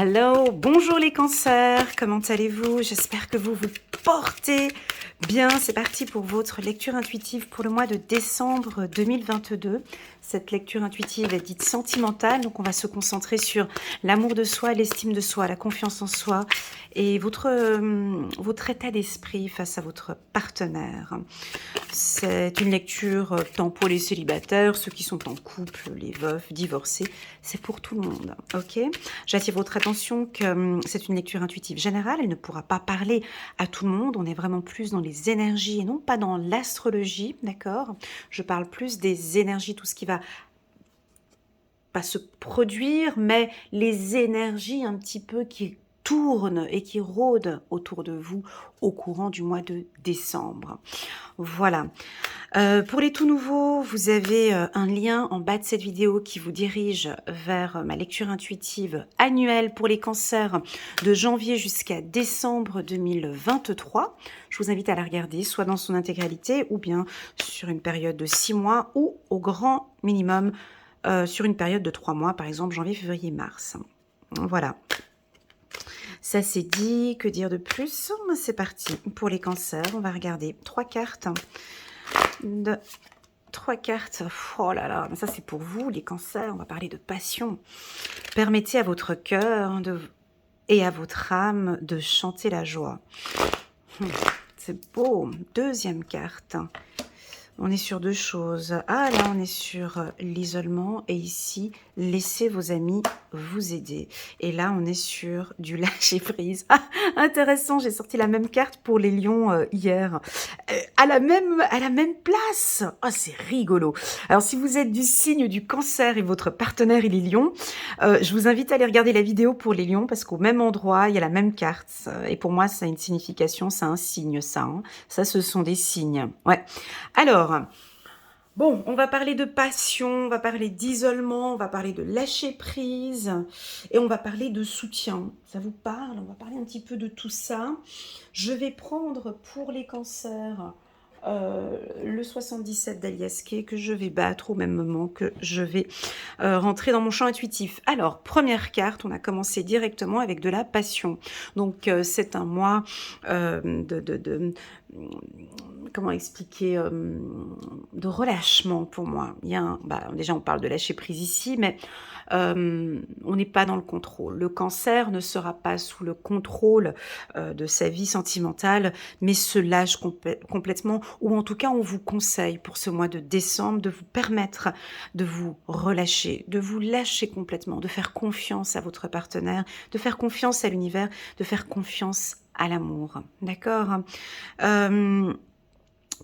Hello, bonjour les cancers, comment allez-vous? J'espère que vous vous portez bien. C'est parti pour votre lecture intuitive pour le mois de décembre 2022. Cette lecture intuitive est dite sentimentale, donc on va se concentrer sur l'amour de soi, l'estime de soi, la confiance en soi et votre état d'esprit face à votre partenaire. C'est une lecture tant pour les célibataires, ceux qui sont en couple, les veufs, divorcés, c'est pour tout le monde, ok? J'attire votre attention que c'est une lecture intuitive générale, elle ne pourra pas parler à tout le monde, on est vraiment plus dans les énergies et non pas dans l'astrologie, d'accord? Je parle plus des énergies, tout ce qui va pas se produire, mais les énergies un petit peu qui tournent et qui rôdent autour de vous au courant du mois de décembre. Voilà. Pour les tout nouveaux, vous avez un lien en bas de cette vidéo qui vous dirige vers ma lecture intuitive annuelle pour les cancers de janvier jusqu'à décembre 2023. Je vous invite à la regarder soit dans son intégralité ou bien sur une période de 6 mois ou au grand minimum sur une période de 3 mois, par exemple janvier, février, mars. Voilà. Ça c'est dit, que dire de plus? C'est parti pour les cancers, on va regarder 3 cartes. 3 cartes, oh là là, ça c'est pour vous les cancers, on va parler de passion. Permettez à votre cœur et à votre âme de chanter la joie. C'est beau. Deuxième carte. On est sur deux choses. Ah là, on est sur l'isolement et ici, laissez vos amis vous aider. Et là, on est sur du lâcher prise. Ah, intéressant, j'ai sorti la même carte pour les lions hier. À la même place. Oh, c'est rigolo. Alors, si vous êtes du signe du cancer et votre partenaire il est lion, je vous invite à aller regarder la vidéo pour les lions parce qu'au même endroit, il y a la même carte. Et pour moi, ça a une signification, c'est un signe, ça. Hein. Ça, ce sont des signes. Ouais. Alors, bon, on va parler de passion, on va parler d'isolement, on va parler de lâcher prise et on va parler de soutien. Ça vous parle? On va parler un petit peu de tout ça. Je vais prendre pour les cancers le 77 d'Alias Kay que je vais battre au même moment que je vais rentrer dans mon champ intuitif. Alors, première carte, on a commencé directement avec de la passion. Donc, c'est un mois comment expliquer, de relâchement pour moi. Il y a déjà, on parle de lâcher prise ici, mais on n'est pas dans le contrôle. Le cancer ne sera pas sous le contrôle de sa vie sentimentale, mais se lâche complètement, ou en tout cas, on vous conseille pour ce mois de décembre de vous permettre de vous relâcher, de vous lâcher complètement, de faire confiance à votre partenaire, de faire confiance à l'univers, de faire confiance à l'amour. D'accord?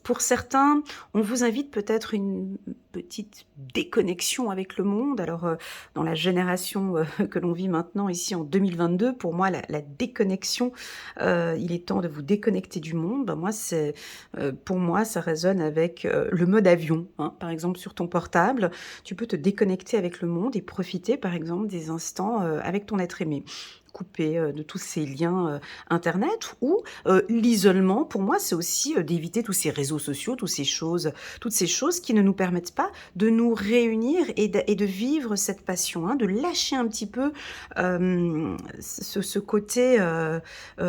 Pour certains, on vous invite peut-être une petite déconnexion avec le monde. Alors, dans la génération que l'on vit maintenant, ici en 2022, pour moi, la déconnexion, il est temps de vous déconnecter du monde. Ben, moi, pour moi, ça résonne avec le mode avion. Hein. Par exemple, sur ton portable, tu peux te déconnecter avec le monde et profiter, par exemple, des instants avec ton être aimé. Couper de tous ces liens internet ou l'isolement pour moi c'est aussi d'éviter tous ces réseaux sociaux, toutes ces choses qui ne nous permettent pas de nous réunir et de vivre cette passion, hein, de lâcher un petit peu ce côté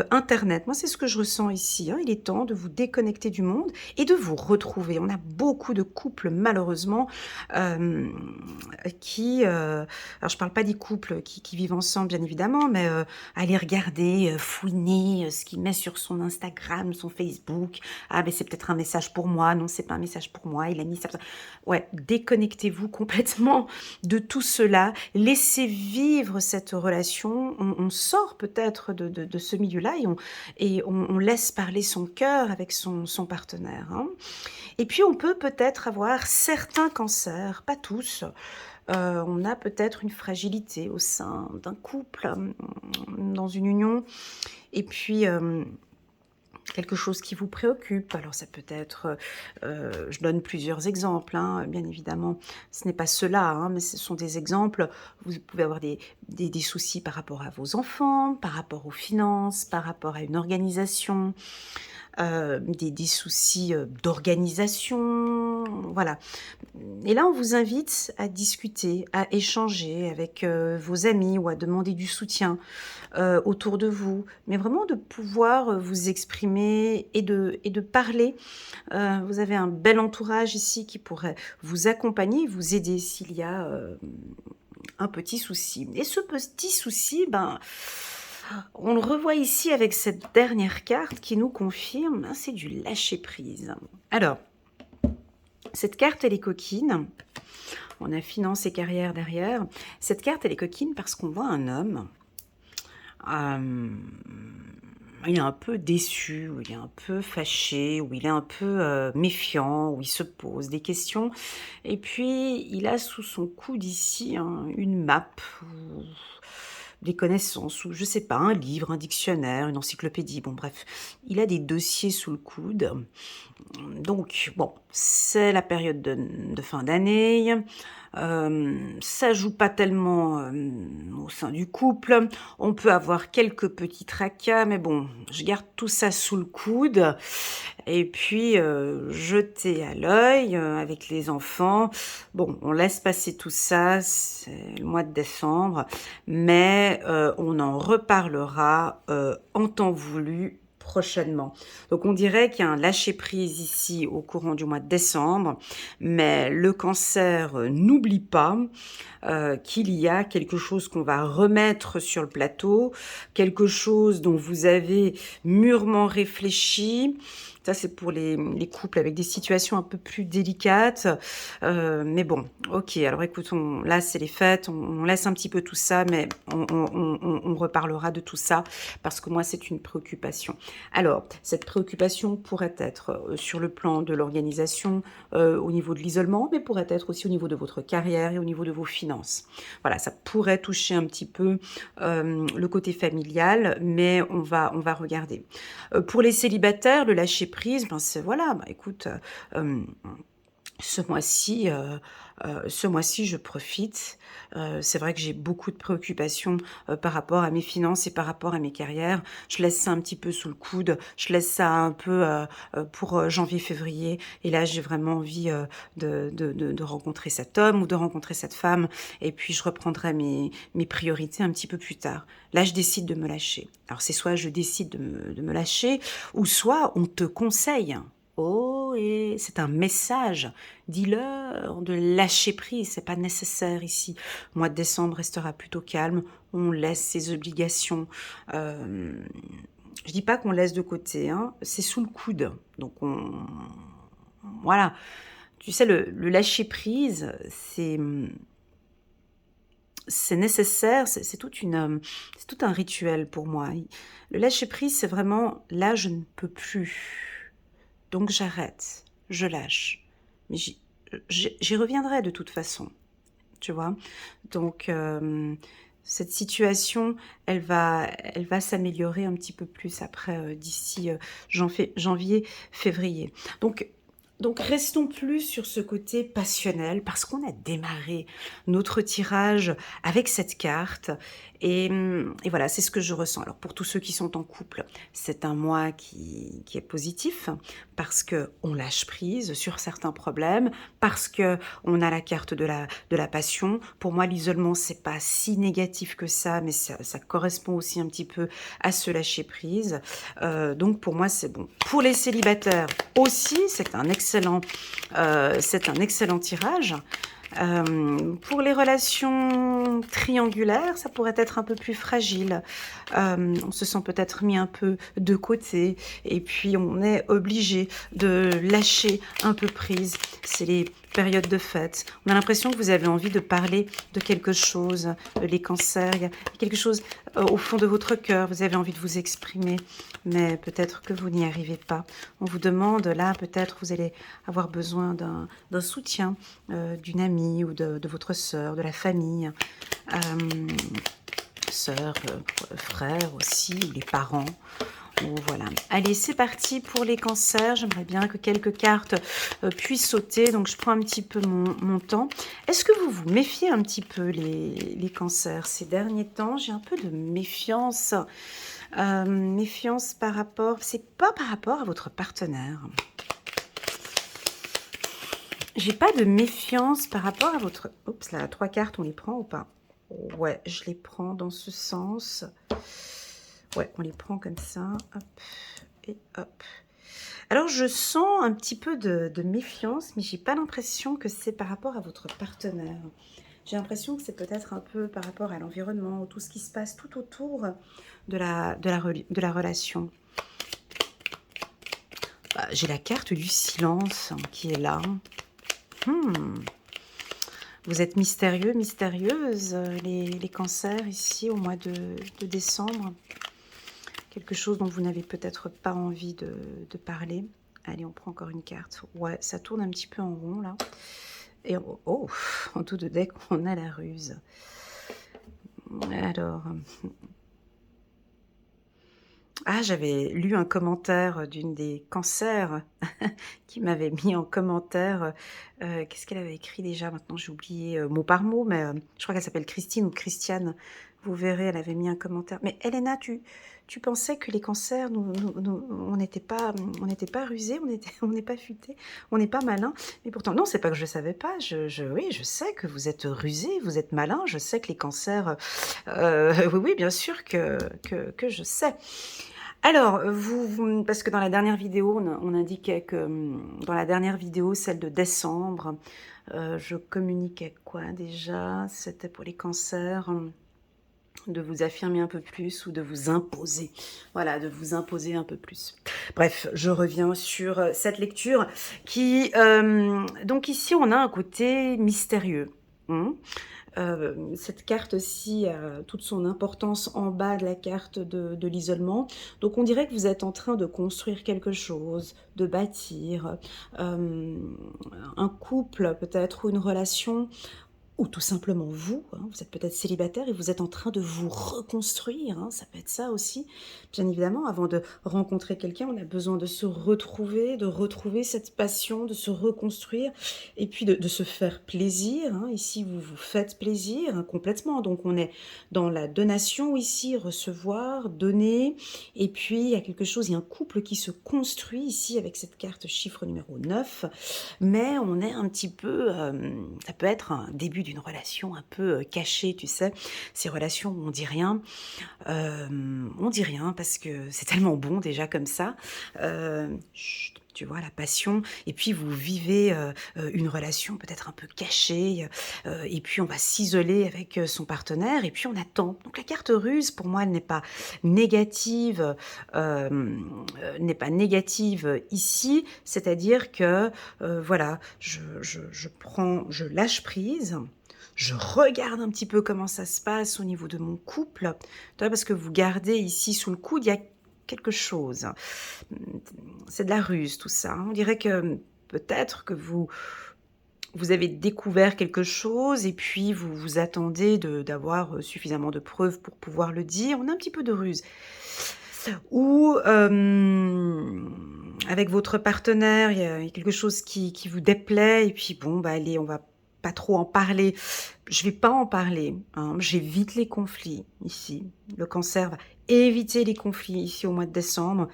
internet. Moi c'est ce que je ressens ici, hein. Il est temps de vous déconnecter du monde et de vous retrouver. On a beaucoup de couples malheureusement alors je parle pas des couples qui vivent ensemble bien évidemment, mais aller regarder, fouiner ce qu'il met sur son Instagram, son Facebook. Ah, ben c'est peut-être un message pour moi. Non, c'est pas un message pour moi. Il a mis ça. Ouais, déconnectez-vous complètement de tout cela. Laissez vivre cette relation. On sort peut-être de ce milieu-là et on laisse parler son cœur avec son partenaire. Hein. Et puis, on peut peut-être avoir certains cancers, pas tous. On a peut-être une fragilité au sein d'un couple, dans une union, et puis quelque chose qui vous préoccupe. Alors ça peut être, je donne plusieurs exemples, hein, bien évidemment, ce n'est pas cela, hein, mais ce sont des exemples. Vous pouvez avoir des soucis par rapport à vos enfants, par rapport aux finances, par rapport à une organisation. des soucis d'organisation, voilà. Et là, on vous invite à discuter, à échanger avec vos amis ou à demander du soutien autour de vous, mais vraiment de pouvoir vous exprimer et de parler. Vous avez un bel entourage ici qui pourrait vous accompagner, vous aider s'il y a un petit souci. Et ce petit souci, ben, on le revoit ici avec cette dernière carte qui nous confirme, hein, c'est du lâcher-prise. Alors, cette carte, elle est coquine. On a finance et carrière derrière. Cette carte, elle est coquine parce qu'on voit un homme. Il est un peu déçu, ou il est un peu fâché, ou il est un peu méfiant, ou il se pose des questions. Et puis, il a sous son coude ici une map, ou des connaissances, ou je sais pas, un livre, un dictionnaire, une encyclopédie. Bon, bref, il a des dossiers sous le coude. Donc, bon, c'est la période de fin d'année. Ça joue pas tellement au sein du couple. On peut avoir quelques petits tracas, mais bon, je garde tout ça sous le coude. Et puis, jeter à l'œil avec les enfants. Bon, on laisse passer tout ça, c'est le mois de décembre, mais on en reparlera en temps voulu prochainement. Donc on dirait qu'il y a un lâcher-prise ici au courant du mois de décembre, mais le cancer n'oublie pas qu'il y a quelque chose qu'on va remettre sur le plateau, quelque chose dont vous avez mûrement réfléchi. Ça, c'est pour les couples avec des situations un peu plus délicates. Mais bon, ok. Alors écoutons, là, c'est les fêtes. On laisse un petit peu tout ça, mais on reparlera de tout ça parce que moi, c'est une préoccupation. Alors, cette préoccupation pourrait être sur le plan de l'organisation, au niveau de l'isolement, mais pourrait être aussi au niveau de votre carrière et au niveau de vos finances. Voilà, ça pourrait toucher un petit peu le côté familial, mais on va regarder. Pour les célibataires, le lâcher prise, ben c'est voilà, bah écoute, ce mois-ci, je profite. C'est vrai que j'ai beaucoup de préoccupations par rapport à mes finances et par rapport à mes carrières. Je laisse ça un petit peu sous le coude. Je laisse ça un peu pour janvier-février. Et là, j'ai vraiment envie de rencontrer cet homme ou de rencontrer cette femme. Et puis, je reprendrai mes priorités un petit peu plus tard. Là, je décide de me lâcher. Alors, c'est soit je décide de me lâcher, ou soit on te conseille. Oh, et c'est un message. Dis-leur de lâcher prise, c'est pas nécessaire ici. Le mois de décembre restera plutôt calme. On laisse ses obligations. Je dis pas qu'on laisse de côté, hein. C'est sous le coude. Donc voilà. Tu sais, le lâcher prise, c'est nécessaire. C'est c'est tout un rituel pour moi. Le lâcher prise, c'est vraiment là, je ne peux plus. Donc j'arrête, je lâche. Mais j'y reviendrai de toute façon, tu vois. Donc cette situation, elle va s'améliorer un petit peu plus après, d'ici janvier, février. Donc restons plus sur ce côté passionnel parce qu'on a démarré notre tirage avec cette carte et voilà, c'est ce que je ressens. Alors pour tous ceux qui sont en couple, c'est un mois qui est positif parce que on lâche prise sur certains problèmes, parce que on a la carte de la passion. Pour moi, l'isolement, c'est pas si négatif que ça, mais ça correspond aussi un petit peu à ce lâcher prise. Donc pour moi, c'est bon. Pour les célibataires aussi, c'est un excellent tirage. Pour les relations triangulaires, ça pourrait être un peu plus fragile. On se sent peut-être mis un peu de côté et puis on est obligé de lâcher un peu prise. C'est les périodes de fête. On a l'impression que vous avez envie de parler de quelque chose, les cancers, il y a quelque chose au fond de votre cœur, vous avez envie de vous exprimer, mais peut-être que vous n'y arrivez pas. On vous demande, là, peut-être vous allez avoir besoin d'un soutien d'une amie ou de votre sœur, de la famille, sœur, frère aussi, ou les parents. Voilà. Allez, c'est parti pour les cancers. J'aimerais bien que quelques cartes puissent sauter. Donc, je prends un petit peu mon temps. Est-ce que vous vous méfiez un petit peu, les cancers? Ces derniers temps, j'ai un peu de méfiance. Méfiance par rapport... C'est pas par rapport à votre partenaire. J'ai pas de méfiance par rapport à votre... Oups, là, 3 cartes, on les prend ou pas? Ouais, je les prends dans ce sens. Ouais, on les prend comme ça. Hop, et hop. Alors, je sens un petit peu de méfiance, mais j'ai pas l'impression que c'est par rapport à votre partenaire. J'ai l'impression que c'est peut-être un peu par rapport à l'environnement, tout ce qui se passe tout autour de la relation. Bah, j'ai la carte du silence qui est là. Vous êtes mystérieux, mystérieuse, les cancers ici au mois de décembre. Quelque chose dont vous n'avez peut-être pas envie de parler. Allez, on prend encore une carte. Ouais, ça tourne un petit peu en rond là. Et oh, en tout de deck, on a la ruse. Alors... Ah, j'avais lu un commentaire d'une des cancers qui m'avait mis en commentaire, qu'est-ce qu'elle avait écrit déjà? Maintenant, j'ai oublié, mot par mot, mais je crois qu'elle s'appelle Christine ou Christiane. Vous verrez, elle avait mis un commentaire. Mais Elena, tu pensais que les cancers, on n'était pas rusés, on n'est pas futés, on n'est pas malins. Mais pourtant, non, c'est pas que je savais pas. Oui, je sais que vous êtes rusés, vous êtes malins. Je sais que les cancers, oui, bien sûr que je sais. Alors, parce que dans la dernière vidéo, on indiquait que dans la dernière vidéo, celle de décembre, je communiquais quoi déjà? C'était pour les cancers, de vous affirmer un peu plus ou de vous imposer. Voilà, de vous imposer un peu plus. Bref, je reviens sur cette lecture qui... donc ici, on a un côté mystérieux. Cette carte-ci a toute son importance en bas de la carte de l'isolement. Donc on dirait que vous êtes en train de construire quelque chose, de bâtir un couple peut-être, ou une relation, ou tout simplement vous, hein, vous êtes peut-être célibataire et vous êtes en train de vous reconstruire, hein, ça peut être ça aussi. Bien évidemment, avant de rencontrer quelqu'un, on a besoin de se retrouver, de retrouver cette passion, de se reconstruire et puis de se faire plaisir. Hein. Ici, vous vous faites plaisir, hein, complètement. Donc, on est dans la donation ici, recevoir, donner. Et puis, il y a quelque chose, il y a un couple qui se construit ici avec cette carte chiffre numéro 9. Mais on est un petit peu, ça peut être un début d'une relation un peu cachée, tu sais, ces relations où on dit rien parce que c'est tellement bon déjà comme ça. Chut, tu vois, la passion, et puis vous vivez une relation peut-être un peu cachée, et puis on va s'isoler avec son partenaire, et puis on attend. Donc la carte ruse, pour moi, elle n'est pas négative, ici, c'est-à-dire que, voilà, je lâche prise, je regarde un petit peu comment ça se passe au niveau de mon couple, tu vois, parce que vous gardez ici sous le coude, il y a quelque chose. C'est de la ruse, tout ça. On dirait que peut-être que vous avez découvert quelque chose et puis vous vous attendez d'avoir suffisamment de preuves pour pouvoir le dire. On a un petit peu de ruse. Ou avec votre partenaire, il y a quelque chose qui vous déplaît et puis bon, bah allez, on va pas trop en parler. Je vais pas en parler, hein. J'évite les conflits ici. Le cancer va éviter les conflits ici au mois de décembre,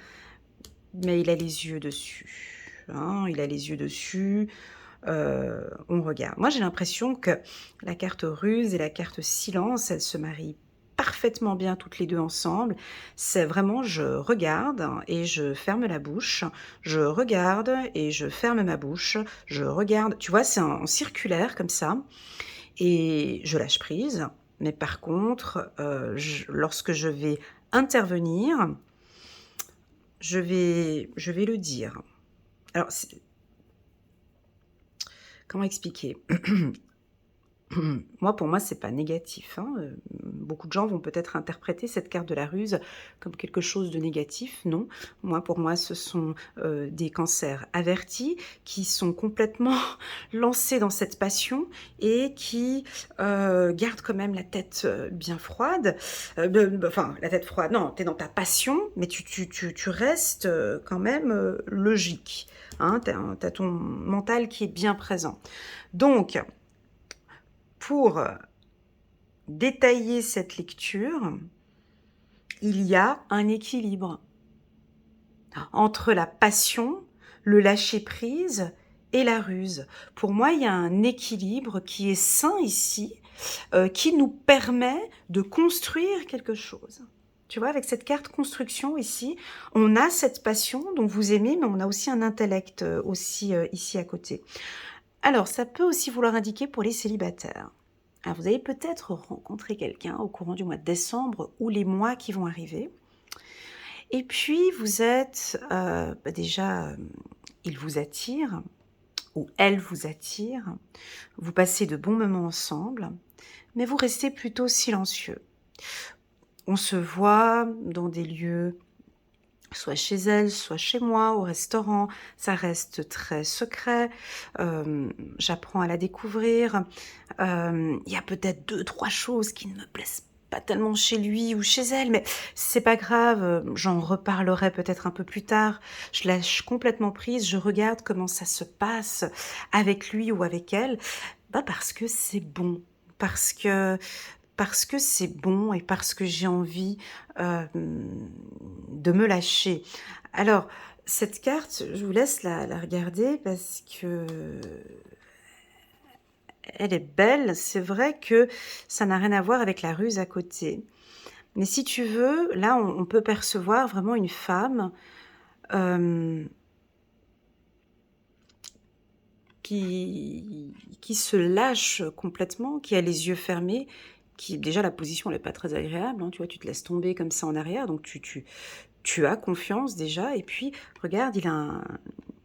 mais il a les yeux dessus. Hein, il a les yeux dessus. On regarde. Moi, j'ai l'impression que la carte ruse et la carte silence, elles se marient parfaitement bien toutes les deux ensemble. C'est vraiment, je regarde et je ferme la bouche, je regarde et je ferme ma bouche, je regarde, tu vois, c'est en circulaire comme ça, et je lâche prise. Mais par contre, lorsque je vais intervenir, je vais le dire. Alors, comment expliquer? Moi, pour moi, c'est pas négatif, hein, beaucoup de gens vont peut-être interpréter cette carte de la ruse comme quelque chose de négatif. Non, moi, pour moi, ce sont, des cancers avertis qui sont complètement lancés dans cette passion et qui, gardent quand même la tête, bien froide, enfin, la tête froide, non, tu es dans ta passion, mais tu restes, quand même, logique, hein. Tu as ton mental qui est bien présent. Donc pour détailler cette lecture, il y a un équilibre entre la passion, le lâcher-prise et la ruse. Pour moi, il y a un équilibre qui est sain ici, qui nous permet de construire quelque chose. Tu vois, avec cette carte construction ici, on a cette passion dont vous aimez, mais on a aussi un intellect aussi ici à côté. Alors, ça peut aussi vouloir indiquer pour les célibataires. Alors, vous allez peut-être rencontrer quelqu'un au courant du mois de décembre ou les mois qui vont arriver. Et puis, vous êtes déjà, il vous attire ou elle vous attire. Vous passez de bons moments ensemble, mais vous restez plutôt silencieux. On se voit dans des lieux, soit chez elle, soit chez moi, au restaurant. Ça reste très secret. J'apprends à la découvrir. Il y a peut-être 2-3 choses qui ne me plaisent pas tellement chez lui ou chez elle, mais c'est pas grave, j'en reparlerai peut-être un peu plus tard. Je lâche complètement prise, je regarde comment ça se passe avec lui ou avec elle, parce que c'est bon, parce que c'est bon et parce que j'ai envie, de me lâcher. Alors, cette carte, je vous laisse la regarder parce que elle est belle. C'est vrai que ça n'a rien à voir avec la ruse à côté. Mais si tu veux, là, on peut percevoir vraiment une femme, hem, qui se lâche complètement, qui a les yeux fermés, qui déjà la position elle est pas très agréable, hein, tu vois? Tu te laisses tomber comme ça en arrière, donc tu as confiance déjà et puis regarde,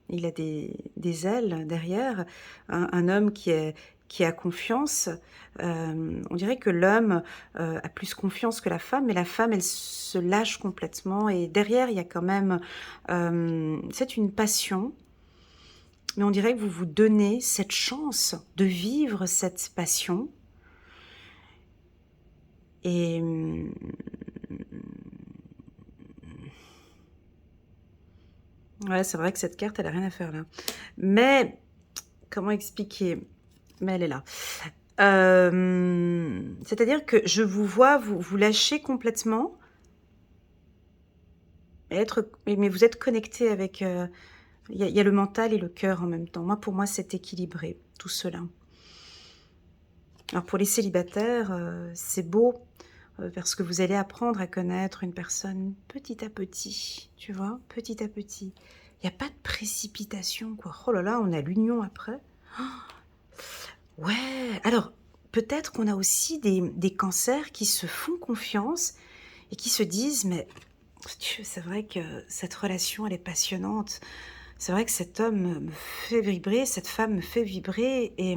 il a des ailes derrière, un homme qui a confiance. On dirait que l'homme, a plus confiance que la femme, mais la femme, elle se lâche complètement et derrière, il y a quand même, c'est une passion, mais on dirait que vous vous donnez cette chance de vivre cette passion et ouais, c'est vrai que cette carte, elle a rien à faire là. Mais comment expliquer? Mais elle est là. C'est-à-dire que je vous vois vous lâcher complètement et être mais vous êtes connectés avec, il y a le mental et le cœur en même temps. Moi, pour moi, c'est équilibré, tout cela. Alors pour les célibataires, c'est beau, parce que vous allez apprendre à connaître une personne petit à petit, tu vois? Petit à petit. Il y a pas de précipitation, quoi. Oh là là, on a l'union après. Ouais, alors peut-être qu'on a aussi des cancers qui se font confiance et qui se disent: «Mais Dieu, c'est vrai que cette relation, elle est passionnante. C'est vrai que cet homme me fait vibrer, cette femme me fait vibrer et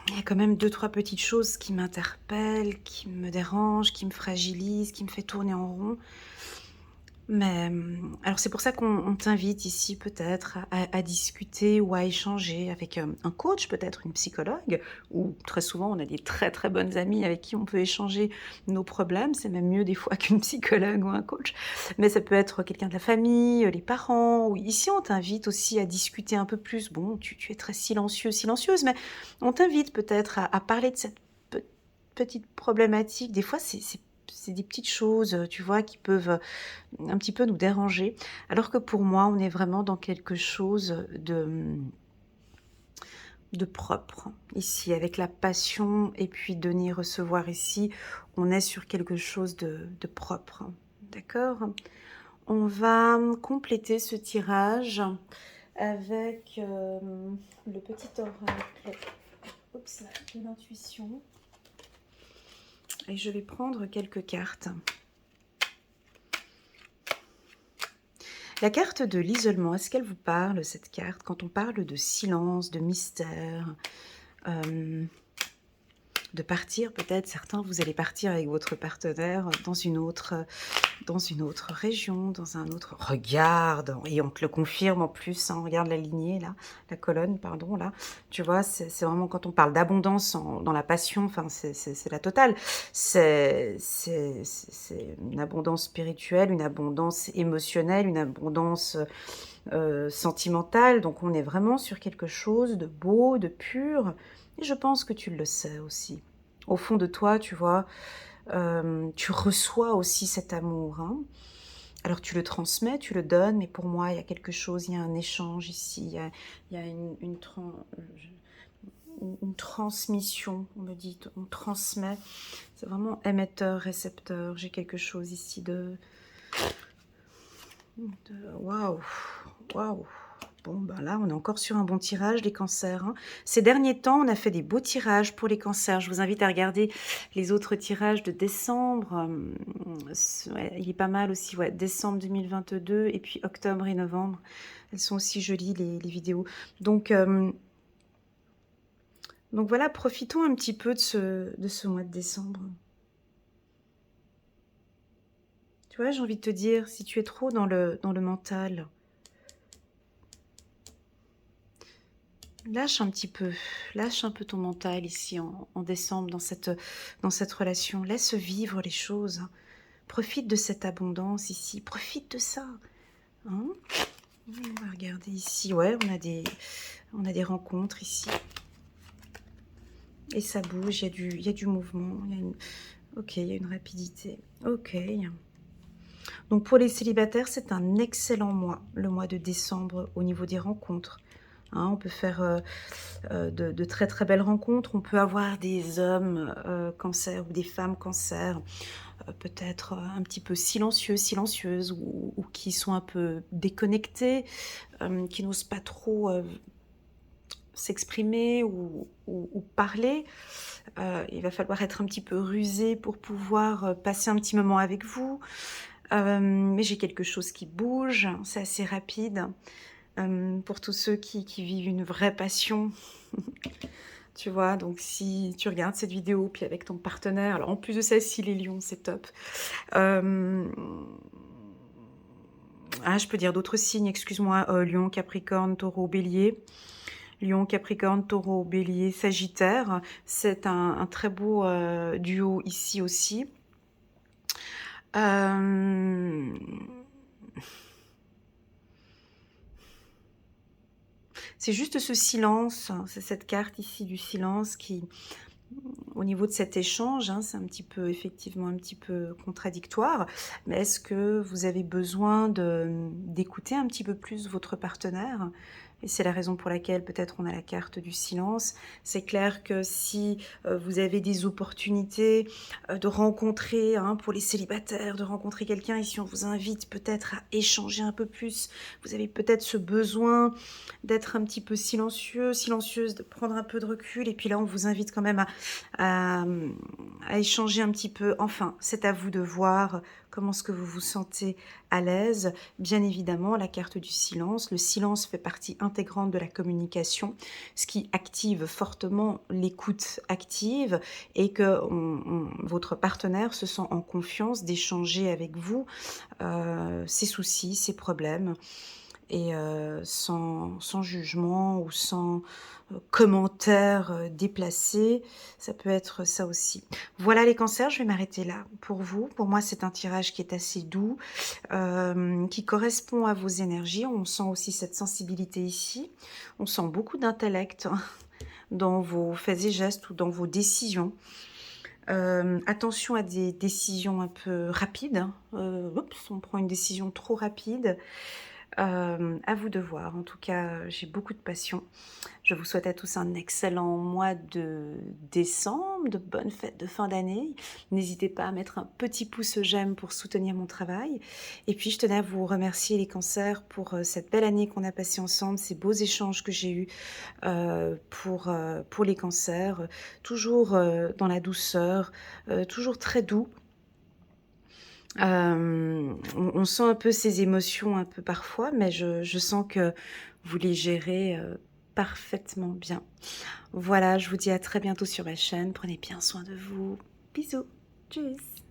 il y a quand même 2-3 petites choses qui m'interpellent, qui me dérangent, qui me fragilisent, qui me fait tourner en rond». Mais, alors c'est pour ça qu'on t'invite ici peut-être à discuter ou à échanger avec, un coach, peut-être une psychologue ou très souvent on a des très, très bonnes amies avec qui on peut échanger nos problèmes. C'est même mieux des fois qu'une psychologue ou un coach. Mais ça peut être quelqu'un de la famille, les parents ou ici on t'invite aussi à discuter un peu plus. Bon, tu es très silencieux, silencieuse, mais on t'invite peut-être à parler de cette petite problématique. Des fois c'est des petites choses, tu vois, qui peuvent, un petit peu nous déranger. Alors que pour moi, on est vraiment dans quelque chose de propre. Ici, avec la passion et puis donner, recevoir ici, on est sur quelque chose de propre. D'accord? On va compléter ce tirage avec le petit oracle oups, de l'intuition. Et je vais prendre quelques cartes. La carte de l'isolement, est-ce qu'elle vous parle, cette carte? Quand on parle de silence, de mystère, de partir peut-être. Certains, vous allez partir avec votre partenaire dans une autre région, dans un autre... Regarde, et on te le confirme en plus, hein, regarde la lignée là, la colonne, pardon, là. Tu vois, c'est vraiment quand on parle d'abondance dans la passion, enfin, c'est la totale. C'est une abondance spirituelle, une abondance émotionnelle, une abondance sentimentale. Donc on est vraiment sur quelque chose de beau, de pur. Et je pense que tu le sais aussi. Au fond de toi, tu vois, tu reçois aussi cet amour, hein. Alors tu le transmets, tu le donnes, mais pour moi, il y a quelque chose, il y a un échange ici, il y a une transmission, on me dit, on transmet. C'est vraiment émetteur, récepteur. J'ai quelque chose ici de waouh, waouh. Bon, ben là, on est encore sur un bon tirage, les cancers, hein. Ces derniers temps, on a fait des beaux tirages pour les cancers. Je vous invite à regarder les autres tirages de décembre. Ouais, il est pas mal aussi, ouais, décembre 2022 et puis octobre et novembre. Elles sont aussi jolies, les vidéos. Donc voilà, profitons un petit peu de ce mois de décembre. Tu vois, j'ai envie de te dire, si tu es trop dans le mental, lâche un petit peu, lâche un peu ton mental ici en décembre dans cette relation. Laisse vivre les choses. Profite de cette abondance ici, profite de ça. Hein, on va regarder ici, ouais, on a des rencontres ici. Et ça bouge, il y a du mouvement, ok, il y a une rapidité. Ok. Donc pour les célibataires, c'est un excellent mois, le mois de décembre au niveau des rencontres. Hein, on peut faire de très très belles rencontres. On peut avoir des hommes cancer ou des femmes cancer, peut-être un petit peu silencieux, silencieuses, ou qui sont un peu déconnectés, qui n'osent pas trop s'exprimer ou parler. Il va falloir être un petit peu rusé pour pouvoir passer un petit moment avec vous. Mais j'ai quelque chose qui bouge, c'est assez rapide. Pour tous ceux qui vivent une vraie passion, tu vois, donc si tu regardes cette vidéo, puis avec ton partenaire, alors en plus de ça, si les lions, c'est top. Je peux dire d'autres signes, excuse-moi, lion, capricorne, taureau, bélier. Lion, Capricorne, Taureau, Bélier, Sagittaire. C'est un très beau duo ici aussi. C'est juste ce silence, c'est cette carte ici du silence qui, au niveau de cet échange, hein, c'est un petit peu, effectivement, un petit peu contradictoire. Mais est-ce que vous avez besoin d'écouter un petit peu plus votre partenaire ? Et c'est la raison pour laquelle peut-être on a la carte du silence. C'est clair que si vous avez des opportunités de rencontrer, hein, pour les célibataires, de rencontrer quelqu'un, et si on vous invite peut-être à échanger un peu plus, vous avez peut-être ce besoin d'être un petit peu silencieux, silencieuse, de prendre un peu de recul, et puis là on vous invite quand même à échanger un petit peu. Enfin, c'est à vous de voir comment est-ce que vous vous sentez à l'aise. Bien évidemment, la carte du silence. Le silence fait partie intégrante de la communication, ce qui active fortement l'écoute active et que votre partenaire se sent en confiance d'échanger avec vous ses soucis, ses problèmes, et sans jugement ou sans commentaires déplacés. Ça peut être ça aussi. Voilà les cancers, je vais m'arrêter là pour vous. Pour moi, c'est un tirage qui est assez doux, qui correspond à vos énergies. On sent aussi cette sensibilité ici. On sent beaucoup d'intellect dans vos faits et gestes ou dans vos décisions. Attention à des décisions un peu rapides. Oups, on prend une décision trop rapide. À vous de voir. En tout cas, j'ai beaucoup de passion. Je vous souhaite à tous un excellent mois de décembre, de bonnes fêtes de fin d'année. N'hésitez pas à mettre un petit pouce j'aime pour soutenir mon travail. Et puis, je tenais à vous remercier les cancers pour cette belle année qu'on a passée ensemble, ces beaux échanges que j'ai eus pour les cancers. Toujours dans la douceur, toujours très doux. On sent un peu ces émotions un peu parfois, mais je sens que vous les gérez parfaitement bien. Voilà, je vous dis à très bientôt sur ma chaîne. Prenez bien soin de vous. Bisous. Tchuss.